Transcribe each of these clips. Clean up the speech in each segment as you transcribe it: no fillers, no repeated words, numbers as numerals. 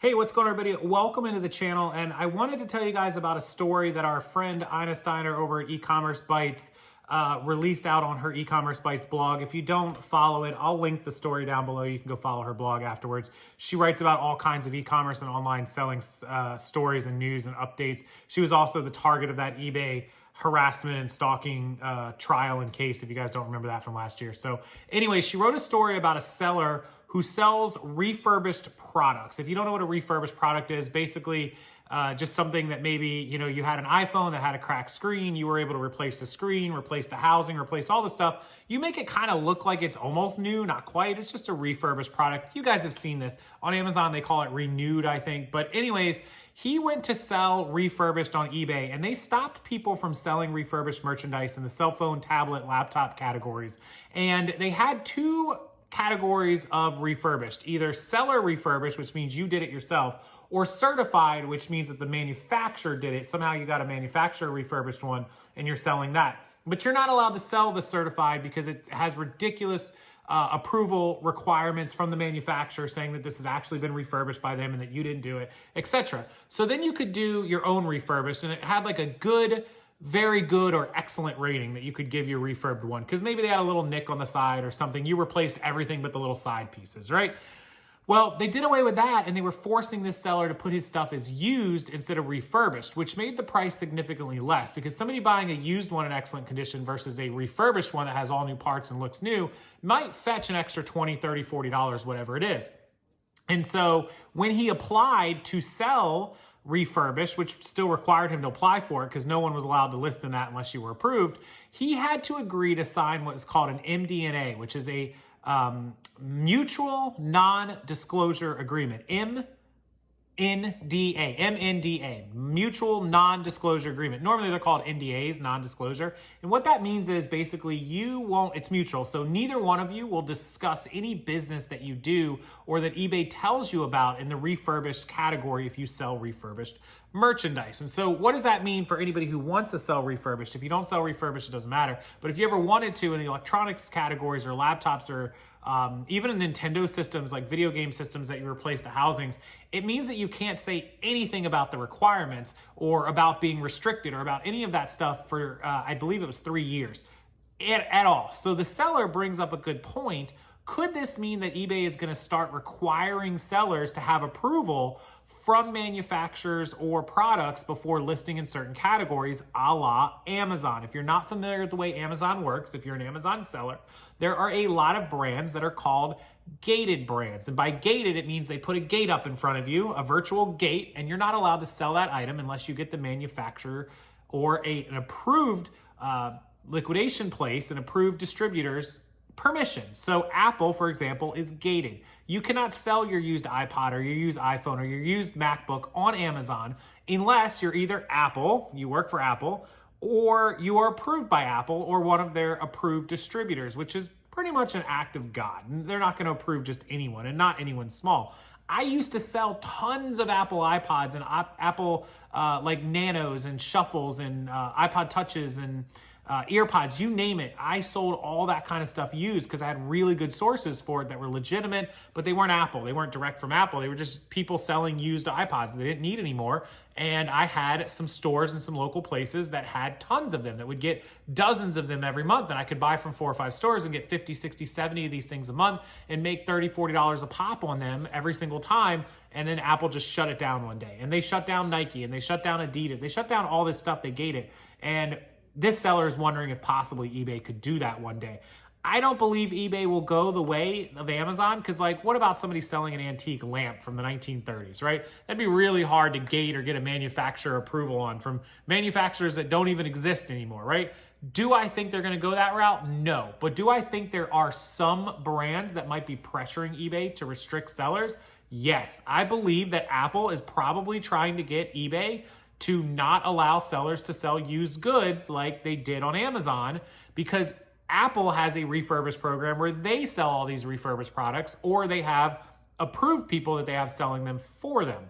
Hey, what's going on, everybody? Welcome into the channel. And I wanted to tell you guys about a story that our friend Ina Steiner over at E-commerce Bytes released out on her E-commerce Bytes blog. If you don't follow it, I'll link the story down below. You can go follow her blog afterwards. She writes about all kinds of e-commerce and online selling stories and news and updates. She was also the target of that eBay harassment and stalking trial and case, if you guys don't remember that from last year. So anyway, she wrote a story about a seller who sells refurbished products. If you don't know what a refurbished product is, basically just something that maybe, you had an iPhone that had a cracked screen, you were able to replace the screen, replace the housing, replace all the stuff. You make it kind of look like it's almost new, not quite. It's just a refurbished product. You guys have seen this. On Amazon, they call it renewed, I think. But anyways, he went to sell refurbished on eBay, and they stopped people from selling refurbished merchandise in the cell phone, tablet, laptop categories. And they had two categories of refurbished, either seller refurbished, which means you did it yourself, or certified, which means that the manufacturer did it. Somehow you got a manufacturer refurbished one and you're selling that. But you're not allowed to sell the certified because it has ridiculous approval requirements from the manufacturer saying that this has actually been refurbished by them and that you didn't do it, etc. So then you could do your own refurbished, and it had like a good, very good or excellent rating that you could give your refurbed one, because maybe they had a little nick on the side or something. You replaced everything but the little side pieces, right? Well, they did away with that, and they were forcing this seller to put his stuff as used instead of refurbished, which made the price significantly less, because somebody buying a used one in excellent condition versus a refurbished one that has all new parts and looks new might fetch an extra $20, $30, $40, whatever it is. And so when he applied to sell refurbished, which still required him to apply for it because no one was allowed to list in that unless you were approved, he had to agree to sign what is called an MDNA, which is a mutual non-disclosure agreement. MNDA, mutual non-disclosure agreement. Normally they're called NDAs, non-disclosure. And what that means is basically it's mutual. So neither one of you will discuss any business that you do or that eBay tells you about in the refurbished category if you sell refurbished merchandise. And so what does that mean for anybody who wants to sell refurbished? If you don't sell refurbished, it doesn't matter. But if you ever wanted to in the electronics categories or laptops or even in Nintendo systems, like video game systems that you replace the housings, it means that you can't say anything about the requirements or about being restricted or about any of that stuff for, I believe it was 3 years at all. So the seller brings up a good point. Could this mean that eBay is going to start requiring sellers to have approval from manufacturers or products before listing in certain categories, a la Amazon? If you're not familiar with the way Amazon works, if you're an Amazon seller, there are a lot of brands that are called gated brands. And by gated, it means they put a gate up in front of you, a virtual gate, and you're not allowed to sell that item unless you get the manufacturer or an approved liquidation place, an approved distributor's permission. So Apple, for example, is gated. You cannot sell your used iPod or your used iPhone or your used MacBook on Amazon unless you're either Apple, you work for Apple, or you are approved by Apple or one of their approved distributors, which is pretty much an act of God. They're not going to approve just anyone, and not anyone small. I used to sell tons of Apple iPods and Apple like Nanos and Shuffles and iPod Touches and EarPods, you name it. I sold all that kind of stuff used because I had really good sources for it that were legitimate, but they weren't Apple. They weren't direct from Apple. They were just people selling used iPods that they didn't need anymore. And I had some stores and some local places that had tons of them that would get dozens of them every month. And I could buy from 4 or 5 stores and get 50, 60, 70 of these things a month and make $30, $40 a pop on them every single time. And then Apple just shut it down one day. And they shut down Nike and they shut down Adidas. They shut down all this stuff. They gated. And this seller is wondering if possibly eBay could do that one day. I don't believe eBay will go the way of Amazon because, what about somebody selling an antique lamp from the 1930s, right? That'd be really hard to gate or get a manufacturer approval on from manufacturers that don't even exist anymore, right? Do I think they're going to go that route? No. But do I think there are some brands that might be pressuring eBay to restrict sellers? Yes. I believe that Apple is probably trying to get eBay to not allow sellers to sell used goods like they did on Amazon, because Apple has a refurbished program where they sell all these refurbished products, or they have approved people that they have selling them for them.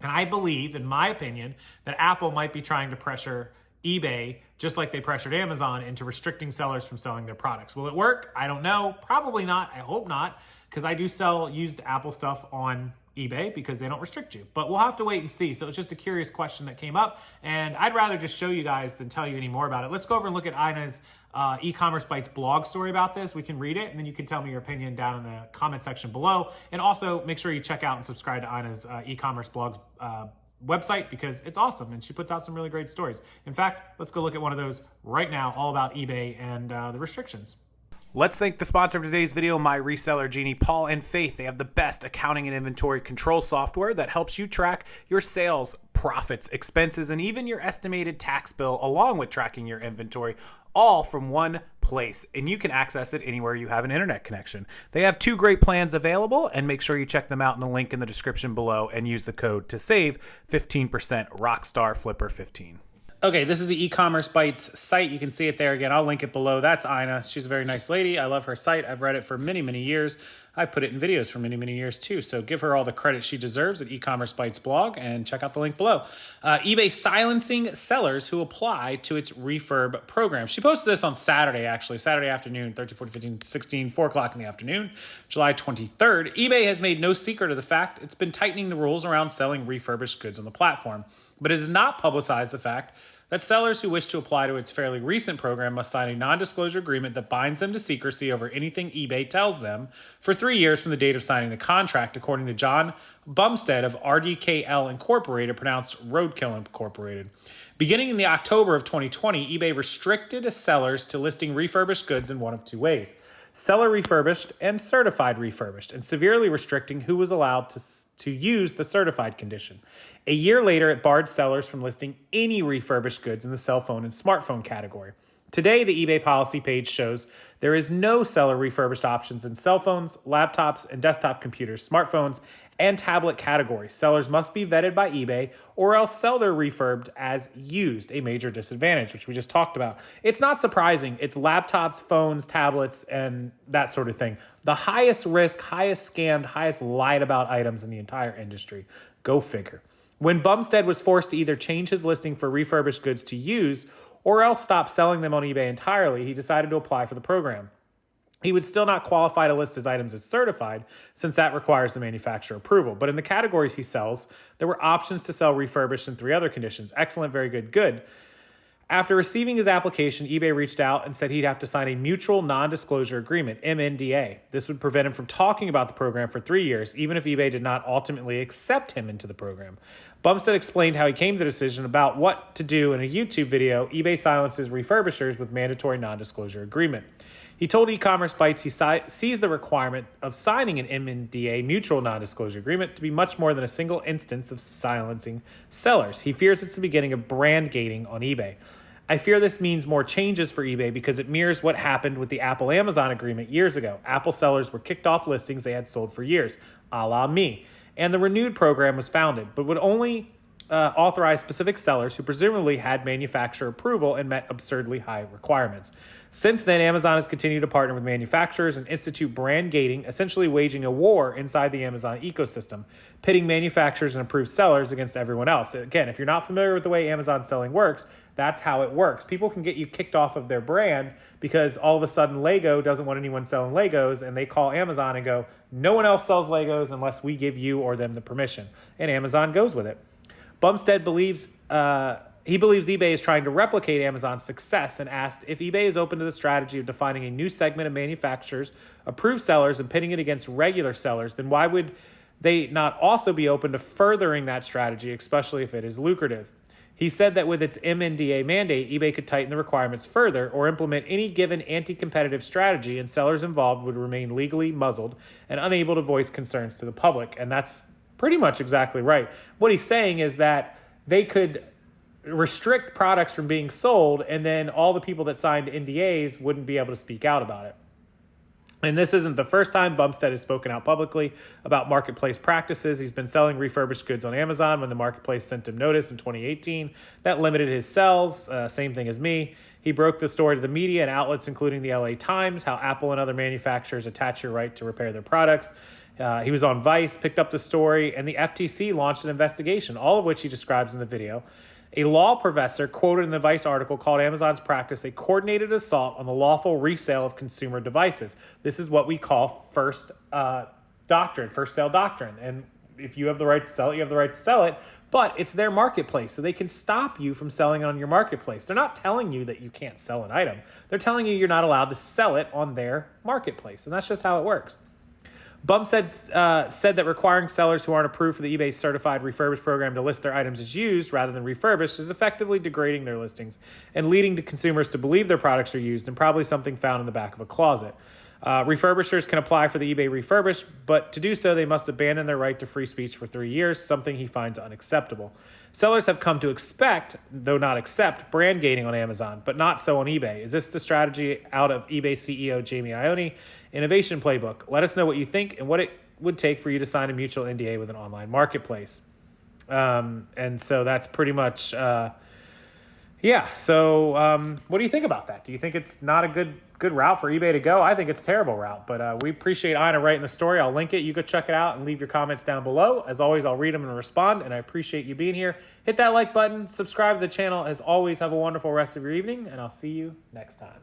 And I believe, in my opinion, that Apple might be trying to pressure eBay, just like they pressured Amazon, into restricting sellers from selling their products. Will it work? I don't know. Probably not. I hope not, because I do sell used Apple stuff on eBay because they don't restrict you. But we'll have to wait and see. So it's just a curious question that came up, and I'd rather just show you guys than tell you any more about it. Let's go over and look at Ina's e-commerce bites blog story about this. We can read it, and then you can tell me your opinion down in the comment section below. And also make sure you check out and subscribe to Ina's e-commerce blog website, because it's awesome and she puts out some really great stories. In fact, let's go look at one of those right now, all about eBay and the restrictions. Let's thank the sponsor of today's video, My Reseller Genie, Paul and Faith. They have the best accounting and inventory control software that helps you track your sales, profits, expenses, and even your estimated tax bill, along with tracking your inventory, all from one place. And you can access it anywhere you have an internet connection. They have 2 great plans available, and make sure you check them out in the link in the description below and use the code to save 15%, Rockstarflipper15. Okay, this is the e-commerce bites site. You can see it there again. I'll link it below. That's Ina. She's a very nice lady. I love her site. I've read it for many, many years. I've put it in videos for many, many years too. So give her all the credit she deserves at e-commerce bites blog, and check out the link below. eBay silencing sellers who apply to its refurb program. She posted this on Saturday, actually, Saturday afternoon, 13, 14, 15, 16, 4 o'clock in the afternoon, July 23rd. eBay has made no secret of the fact it's been tightening the rules around selling refurbished goods on the platform, but it has not publicized the fact that sellers who wish to apply to its fairly recent program must sign a non-disclosure agreement that binds them to secrecy over anything eBay tells them for 3 years from the date of signing the contract, according to John Bumstead of RDKL Incorporated, pronounced Roadkill Incorporated. Beginning in the October of 2020, eBay restricted sellers to listing refurbished goods in one of 2 ways: seller refurbished and certified refurbished, and severely restricting who was allowed to use the certified condition. A year later, it barred sellers from listing any refurbished goods in the cell phone and smartphone category. Today, the eBay policy page shows there is no seller refurbished options in cell phones, laptops, and desktop computers, smartphones, and tablet categories. Sellers must be vetted by eBay or else sell their refurbed as used, a major disadvantage, which we just talked about. It's not surprising. It's laptops, phones, tablets, and that sort of thing. The highest risk, highest scammed, highest lied about items in the entire industry. Go figure. When Bumstead was forced to either change his listing for refurbished goods to use or else stop selling them on eBay entirely, he decided to apply for the program. He would still not qualify to list his items as certified, since that requires the manufacturer approval. But in the categories he sells, there were options to sell refurbished in 3 other conditions: excellent, very good, good. After receiving his application, eBay reached out and said he'd have to sign a mutual non-disclosure agreement, MNDA. This would prevent him from talking about the program for 3 years, even if eBay did not ultimately accept him into the program. Bumstead explained how he came to the decision about what to do in a YouTube video, eBay Silences Refurbishers with Mandatory Non-Disclosure Agreement. He told e-commerce bites he sees the requirement of signing an MNDA mutual non-disclosure agreement to be much more than a single instance of silencing sellers. He fears it's the beginning of brand gating on eBay. I fear this means more changes for eBay because it mirrors what happened with the Apple-Amazon agreement years ago. Apple sellers were kicked off listings they had sold for years, a la me. And the renewed program was founded, but would only authorize specific sellers who presumably had manufacturer approval and met absurdly high requirements. Since then, Amazon has continued to partner with manufacturers and institute brand gating, essentially waging a war inside the Amazon ecosystem, pitting manufacturers and approved sellers against everyone else. Again, if you're not familiar with the way Amazon selling works, that's how it works. People can get you kicked off of their brand because all of a sudden Lego doesn't want anyone selling Legos, and they call Amazon and go, no one else sells Legos unless we give you or them the permission. And Amazon goes with it. Bumstead believes eBay is trying to replicate Amazon's success and asked if eBay is open to the strategy of defining a new segment of manufacturers, approved sellers, and pitting it against regular sellers. Then why would they not also be open to furthering that strategy, especially if it is lucrative? He said that with its MNDA mandate, eBay could tighten the requirements further or implement any given anti-competitive strategy, and sellers involved would remain legally muzzled and unable to voice concerns to the public. And that's pretty much exactly right. What he's saying is that they could restrict products from being sold, and then all the people that signed NDAs wouldn't be able to speak out about it. And this isn't the first time Bumstead has spoken out publicly about marketplace practices. He's been selling refurbished goods on Amazon when the marketplace sent him notice in 2018. That limited his sales, same thing as me. He broke the story to the media and outlets, including the LA Times, how Apple and other manufacturers attach your right to repair their products. He was on Vice, picked up the story, and the FTC launched an investigation, all of which he describes in the video. A law professor quoted in the Vice article called Amazon's practice a coordinated assault on the lawful resale of consumer devices. This is what we call first sale doctrine. And if you have the right to sell it, you have the right to sell it. But it's their marketplace, so they can stop you from selling on your marketplace. They're not telling you that you can't sell an item. They're telling you you're not allowed to sell it on their marketplace, and that's just how it works. Bum said that requiring sellers who aren't approved for the eBay certified refurbished program to list their items as used rather than refurbished is effectively degrading their listings and leading to consumers to believe their products are used and probably something found in the back of a closet. Refurbishers can apply for the eBay refurbished, but to do so, they must abandon their right to free speech for 3 years, something he finds unacceptable. Sellers have come to expect, though not accept, brand gating on Amazon, but not so on eBay. Is this the strategy out of eBay CEO Jamie Ione? Innovation Playbook. Let us know what you think and what it would take for you to sign a mutual NDA with an online marketplace. And so that's pretty much, yeah. So what do you think about that? Do you think it's not a good route for eBay to go? I think it's a terrible route, but we appreciate Ina writing the story. I'll link it. You go check it out and leave your comments down below. As always, I'll read them and respond, and I appreciate you being here. Hit that like button, subscribe to the channel. As always, have a wonderful rest of your evening, and I'll see you next time.